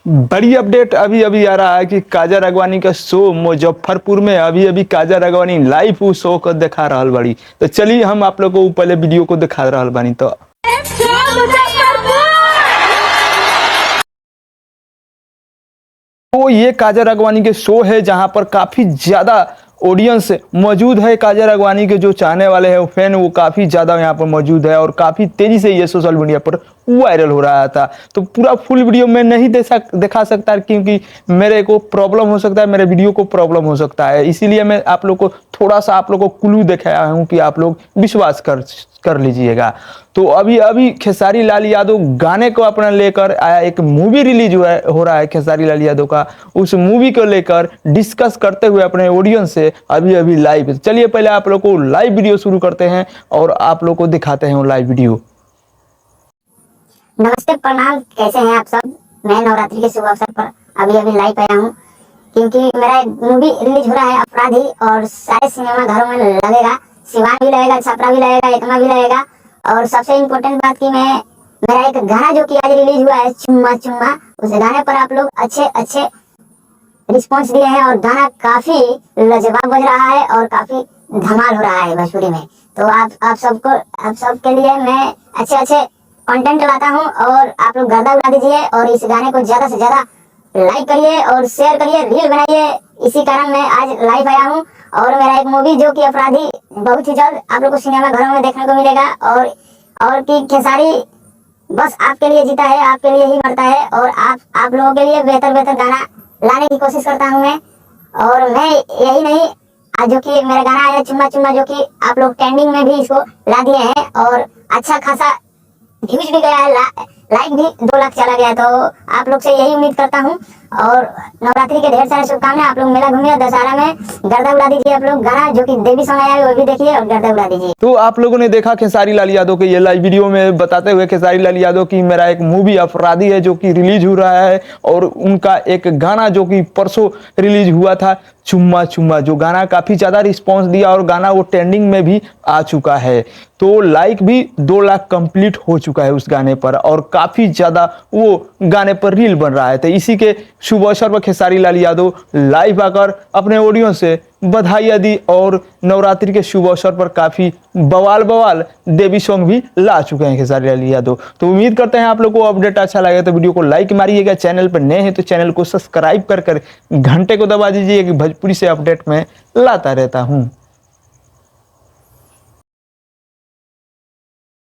बड़ी अपडेट अभी अभी आ रहा है कि काजल राघवानी का शो मुजफ्फरपुर में अभी अभी काजल राघवानी लाइव वो शो को दिखा रहा बड़ी। तो चलिए हम आप लोगों को पहले वीडियो को दिखा रहा बानी। तो ये काजल राघवानी के शो है जहां पर काफी ज्यादा ऑडियंस मौजूद है। काजल राघवानी के जो चाहने वाले हैं फैन वो काफी ज्यादा यहाँ पर मौजूद है और काफी तेजी से ये सोशल मीडिया पर वायरल हो रहा था। तो पूरा फुल वीडियो में नहीं दिखा सकता क्योंकि मेरे को प्रॉब्लम हो सकता है, मेरे वीडियो को प्रॉब्लम हो सकता है, इसीलिए मैं आप लोग को थोड़ा सा आप लोग को क्लू दिखाया हूँ कि आप लोग विश्वास कर लीजिएगा। तो अभी अभी खेसारी लाल यादव गाने को अपना लेकर आया, एक मूवी रिलीज हो रहा है खेसारी लाल यादव का। उस मूवी को लेकर डिस्कस करते हुए अपने ऑडियंस से अभी अभी लाइव। चलिए पहले आप लोग को लाइव वीडियो शुरू करते हैं और आप लोग को दिखाते हैं वो लाइव वीडियो। नमस्ते, प्रणाम, कैसे हैं आप सब। मैं नवरात्रि के शुभ अवसर पर अभी अभी लाइव आया हूँ क्योंकि मेरा मूवी रिलीज हो रहा है अपराधी और सारे सिनेमा घरों में लगेगा। सिवान भी लगेगा, छपरा भी लगेगा, एकमा भी लगेगा। और सबसे इम्पोर्टेंट बात कि मेरा एक गाना जो कि आज रिलीज हुआ है चुम्मा चुम्मा, उस गाने पर आप लोग अच्छे रिस्पॉन्स दिए हैं और गाना काफी लाजवाब बज रहा है और काफी धमाल हो रहा है भोजपुरी में। तो आप सबके लिए मैं अच्छे कंटेंट लाता हूं और आप लोग गर्दा उड़ा दीजिए और इस गाने को ज्यादा से ज्यादा लाइक करिए और शेयर करिए, रील बनाइए। इसी कारण मैं आज लाइव आया हूं और मेरा एक मूवी जो कि अपराधी बहुत ही जल्द आप लोग को सिनेमा घरों में देखने को मिलेगा। और कि खेसारी बस आपके लिए जीता है, आपके लिए ही मरता है और आप लोगों के लिए बेहतर गाना लाने की कोशिश करता हूं मैं। और मैं यही नहीं, आज जो कि मेरा गाना आया चुम्मा चुम्मा जो कि आप लोग ट्रेंडिंग में भी इसको ला दिए हैं और अच्छा खासा व्यूज भी गया है, लाइक भी 2 लाख चला गया। तो आप लोग से यही उम्मीद करता हूं और नवरात्रि के ढेर सारे शुभकामनाएं। आप लोग मेला घूमिए, दशहरा में गर्दा उड़ा दीजिए। आप लोग गाना जो कि देवी सॉन्ग आया है वो भी देखिए और गर्दा उड़ा दीजिए। तो आप लोगों ने देखा खेसारी लाल यादव के ये लाइव वीडियो में बताते हुए खेसारी लाल यादव की मेरा एक मूवी अपराधी है जो कि रिलीज हो रहा है और उनका एक गाना जो कि परसों रिलीज हुआ था चुम्मा चुम्मा, जो गाना काफी ज्यादा रिस्पांस दिया और गाना वो ट्रेंडिंग में भी आ चुका है। तो लाइक भी 2 लाख कंप्लीट हो चुका है उस गाने पर और काफी ज्यादा वो गाने पर रील बन रहा है। तो इसी के शुभ अवसर पर खेसारी लाल यादव लाइव आकर अपने ऑडियंस से बधाइयाँ दी और नवरात्रि के शुभ अवसर पर काफी बवाल देवी सॉन्ग भी ला चुके हैं खेसारी लाल यादव। तो उम्मीद करते हैं आप लोगों को अपडेट अच्छा लगे तो वीडियो को लाइक मारिएगा, चैनल पर नए हैं तो चैनल को सब्सक्राइब कर घंटे को दबा दीजिए कि भोजपुरी से अपडेट में लाता रहता हूँ।